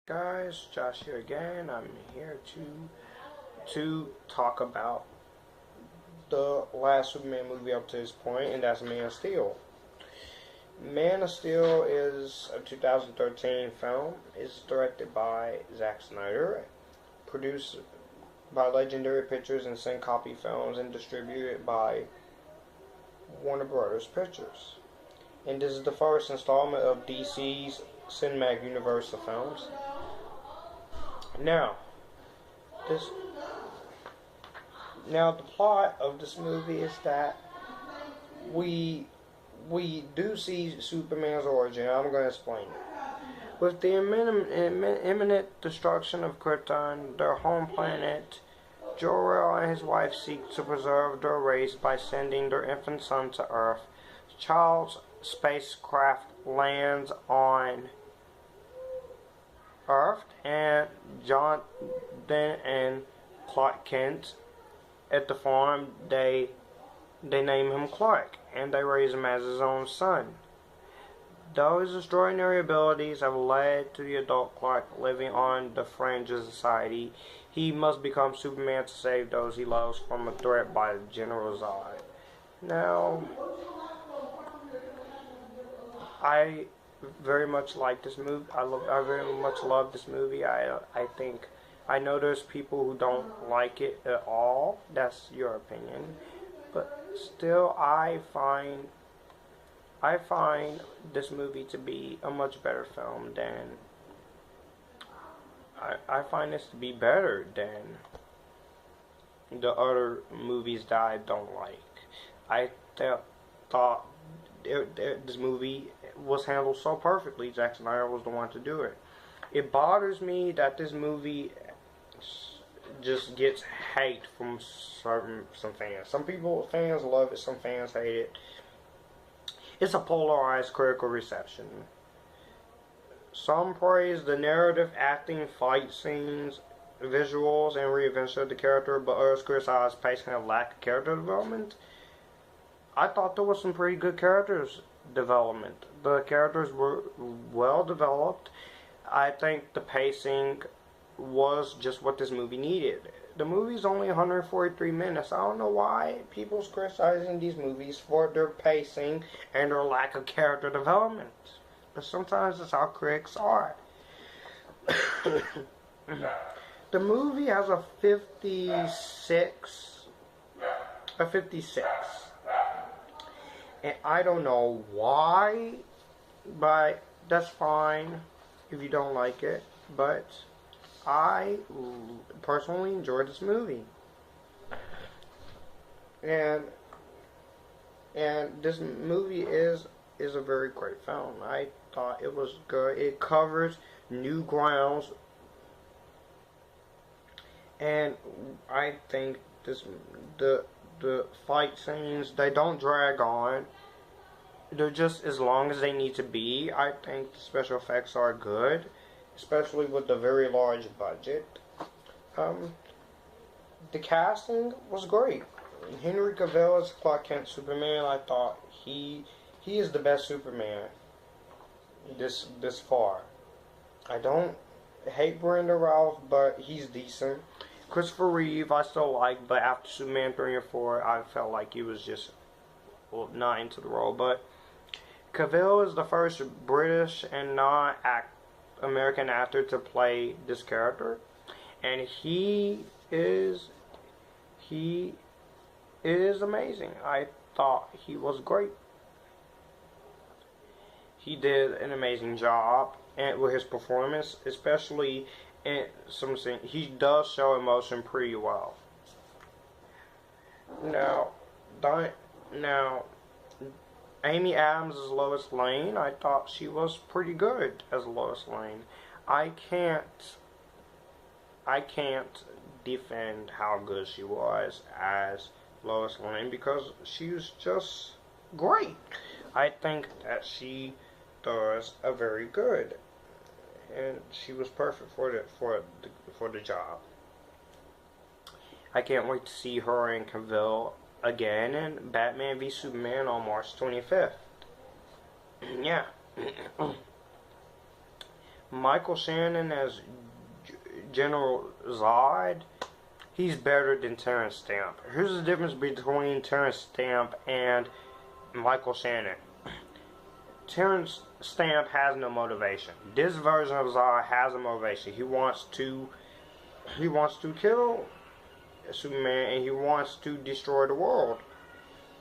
Guys, Josh here again. I'm here to talk about the last Superman movie up to this point, and that's Man of Steel. Man of Steel is a 2013 film. It's directed by Zack Snyder, produced by Legendary Pictures and Syncopy Films, and distributed by Warner Brothers Pictures. And this is the first installment of DC's Cinematic Universe of films. Now, the plot of this movie is that we do see Superman's origin. I'm going to explain it. With the imminent destruction of Krypton, their home planet, Zurer and his wife seek to preserve their race by sending their infant son to Earth. Child's spacecraft lands on Earth, and Jonathan and Clark Kent at the farm, they name him Clark, and they raise him as his own son. Though his extraordinary abilities have led to the adult Clark living on the fringe of society, he must become Superman to save those he loves from a threat by the General Zod. Now, I very much like this movie. I very much love this movie. I think I know there's people who don't like it at all. That's your opinion, but still, I find this movie to be a much better film than I find this to be better than the other movies that I don't like. I thought this movie was handled so perfectly. Zack Snyder was the one to do it. It bothers me that this movie just gets hate from some fans. Fans love it, some fans hate it. It's a polarized critical reception. Some praise the narrative, acting, fight scenes, visuals, and reinvention of the character, but others criticize pacing and lack of character development. I thought there was some pretty good characters development. The characters were well developed. I think the pacing was just what this movie needed. The movie's only 143 minutes. I don't know why people's criticizing these movies for their pacing and their lack of character development. But sometimes that's how critics are. The movie has a 56. And I don't know why, but that's fine if you don't like it. But I personally enjoyed this movie. And this movie is a very great film. I thought it was good. It covers new grounds. And I think the fight scenes, they don't drag on. They're just as long as they need to be. I think the special effects are good, especially with the very large budget. The casting was great. Henry Cavill as Clark Kent Superman. I thought he is the best Superman this far. I don't hate Brenda Ralph, but he's decent. Christopher Reeve I still like, but after Superman 3 or 4, I felt like he was just not into the role. But Cavill is the first British and non-American actor to play this character, and he is amazing. I thought he was great. He did an amazing job with his performance, especially in some scenes. He does show emotion pretty well. Now, Amy Adams as Lois Lane, I thought she was pretty good as Lois Lane. I can't defend how good she was as Lois Lane because she was just great. I think that she does a very good, and she was perfect for the job. I can't wait to see her and Cavill again in Batman v Superman on March 25th. Yeah. Michael Shannon as General Zod, he's better than Terrence Stamp. Here's the difference between Terrence Stamp and Michael Shannon. Terrence Stamp has no motivation. This version of Zod has a motivation. He wants to kill Superman, and he wants to destroy the world.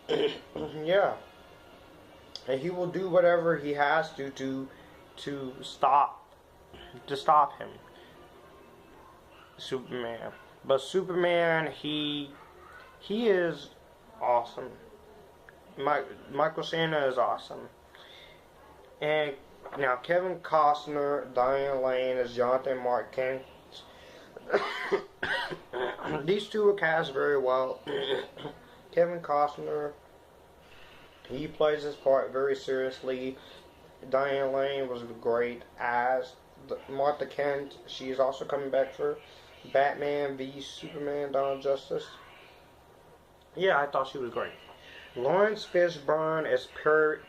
Yeah. And he will do whatever he has to stop him. Superman. But Superman, he is awesome. Michael Shannon is awesome. And now Kevin Costner, Diane Lane as Jonathan Mark Kent. These two are cast very well. Kevin Costner, he plays his part very seriously. Diane Lane was great as Martha Kent. She is also coming back for Batman v Superman: Dawn of Justice. Yeah, I thought she was great. Laurence Fishburne as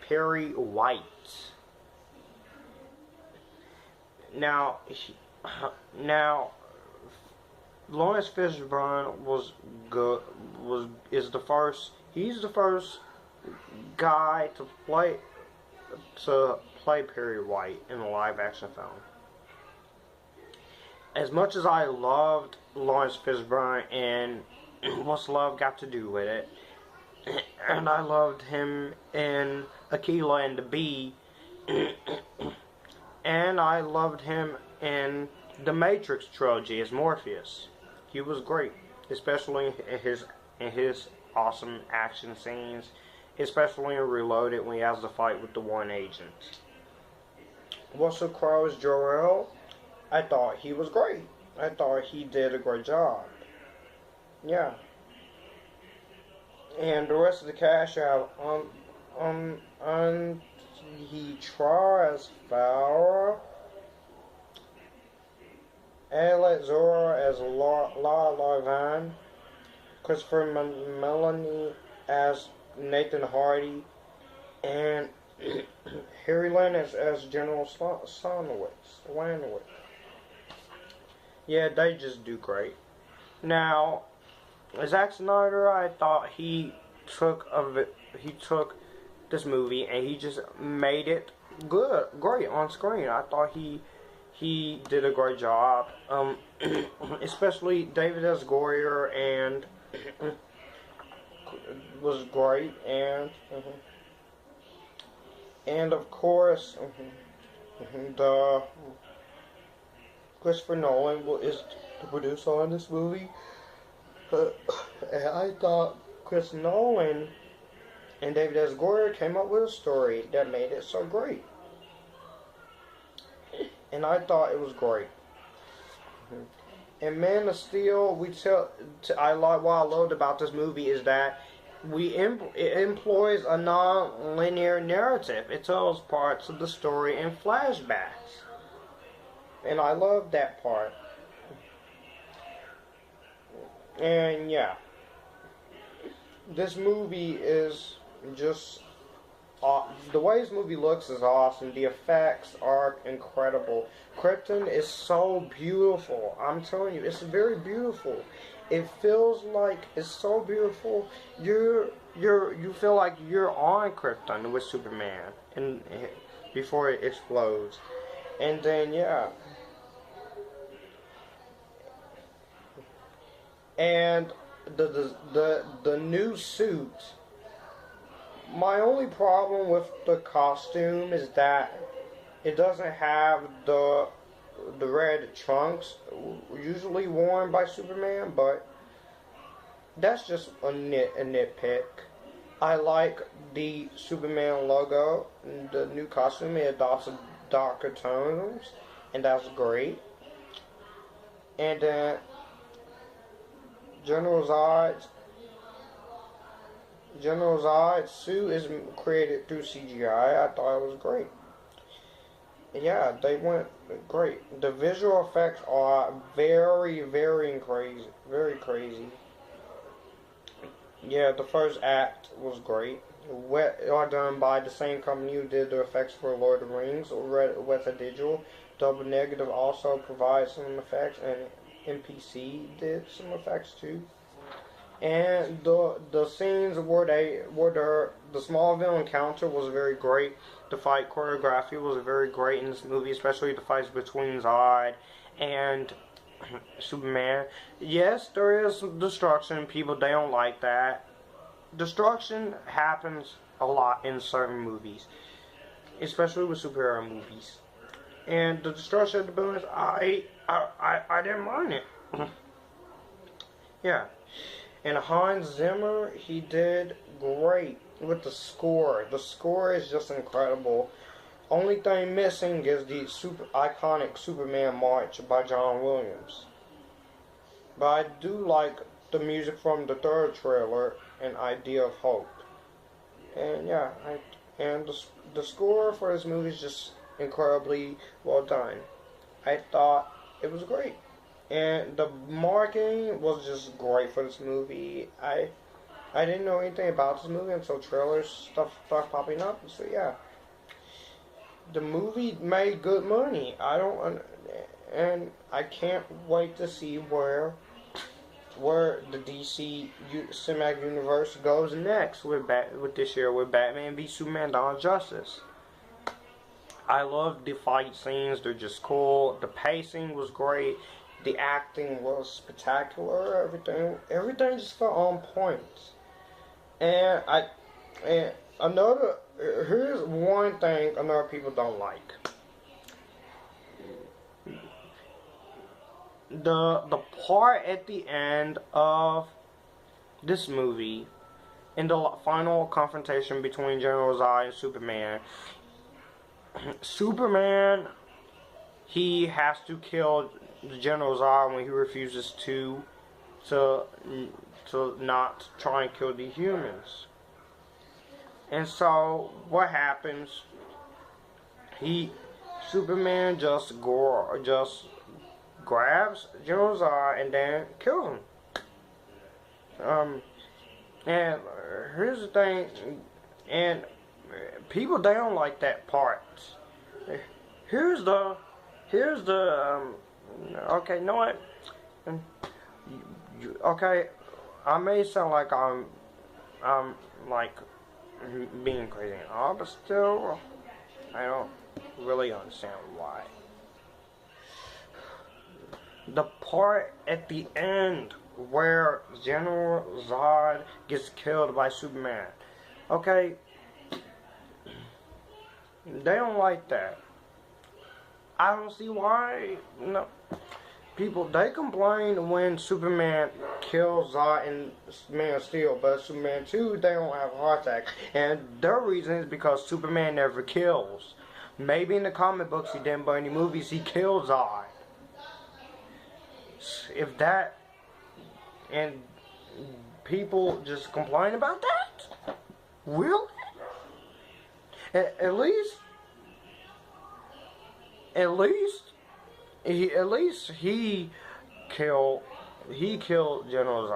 Perry White. Now, Laurence Fishburne was good. He's the first guy to play Perry White in a live action film. As much as I loved Laurence Fishburne and What's Love Got to Do with It, and I loved him in Akeelah and the Bee, and I loved him in the Matrix trilogy as Morpheus. He was great, especially in his awesome action scenes, especially in Reloaded when he has the fight with the one agent. Russell Crowe as Zurer. I thought he was great. I thought he did a great job. Yeah. And the rest of the cast, you have Traue as Farah, Ayelet Zurer as Laurence, Christopher Meloni as Nathan Hardy, and Harry Lennix as General Slanowitz. Yeah, they just do great. Now, Zack Snyder, I thought he took this movie and he just made it great on screen. I thought he did a great job, especially David S. Goyer and was great, and of course the Christopher Nolan is the producer on this movie. And I thought Chris Nolan and David S. Goyer came up with a story that made it so great. And I thought it was great. And Man of Steel, what I loved about this movie is that it employs a non-linear narrative. It tells parts of the story in flashbacks. And I love that part. And yeah, this movie is just the way this movie looks is awesome. The effects are incredible. Krypton is so beautiful. I'm telling you, it's very beautiful. It feels like it's so beautiful. You feel like you're on Krypton with Superman and before it explodes. And then yeah. And the new suit. My only problem with the costume is that it doesn't have the red trunks usually worn by Superman, but that's just a nitpick. I like the Superman logo, the new costume. It adopts darker tones, and that's great. And then General Zod's suit is created through CGI. I thought it was great. Yeah, they went great. The visual effects are very, very crazy. Very crazy. Yeah, the first act was great. Are done by the same company who did the effects for Lord of the Rings, Weta Digital. Double Negative also provides some effects, and NPC did some effects too. And the scenes where the Smallville encounter was very great. The fight choreography was very great in this movie, especially the fights between Zod and Superman. Yes, there is destruction. People, they don't like that. Destruction happens a lot in certain movies, especially with superhero movies. And the destruction of the buildings, I didn't mind it. Yeah. And Hans Zimmer, he did great with the score. The score is just incredible. Only thing missing is the super iconic Superman March by John Williams. But I do like the music from the third trailer, An Idea of Hope. And yeah, the score for this movie is just incredibly well done. I thought it was great. And the marketing was just great for this movie. I didn't know anything about this movie until trailers stuff started popping up. So yeah, the movie made good money. And I can't wait to see where the DC Cinematic Universe goes next with this year with Batman v Superman: Dawn of Justice. I love the fight scenes. They're just cool. The pacing was great. The acting was spectacular. Everything just felt on point. And here's one thing another people don't like. The part at the end of this movie, in the final confrontation between General Zod and Superman, Superman, he has to kill General Zod when he refuses to not try and kill the humans. And so what happens? Superman just grabs General Zod and then kills him. And here's the thing, and people, they don't like that part. Here's the okay, you know what? Okay, I may sound like I'm like being crazy and all, but still, I don't really understand why. The part at the end where General Zod gets killed by Superman, okay, they don't like that. I don't see why. No, people, they complain when Superman kills Zod in Man of Steel, but Superman 2, they don't have a heart attack, and their reason is because Superman never kills. Maybe in the comic books he didn't, but in the movies he killed Zod. If that, and people just complain about that? Really? At least he killed General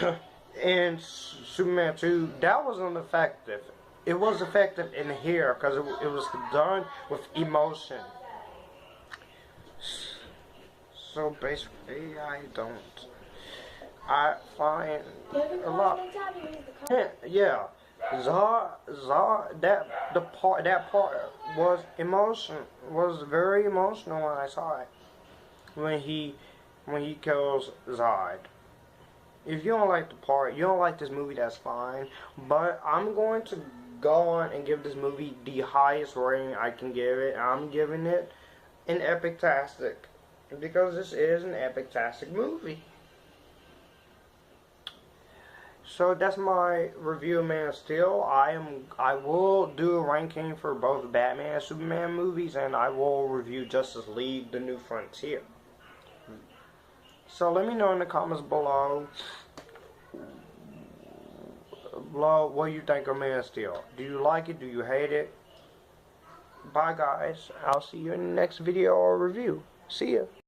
Zod. And Superman 2, that was ineffective. It was effective in here because it was done with emotion. So basically, I find a lot. Yeah, Zod, that part was very emotional when I saw it. When he kills Zod. If you don't like the part, you don't like this movie, that's fine. But I'm going to go on and give this movie the highest rating I can give it. I'm giving it an epic-tastic, because this is an epic-tastic movie. So that's my review of Man of Steel. I will do a ranking for both Batman and Superman movies, and I will review Justice League: The New Frontier. So let me know in the comments below what you think of Man of Steel. Do you like it? Do you hate it? Bye guys. I'll see you in the next video or review. See ya.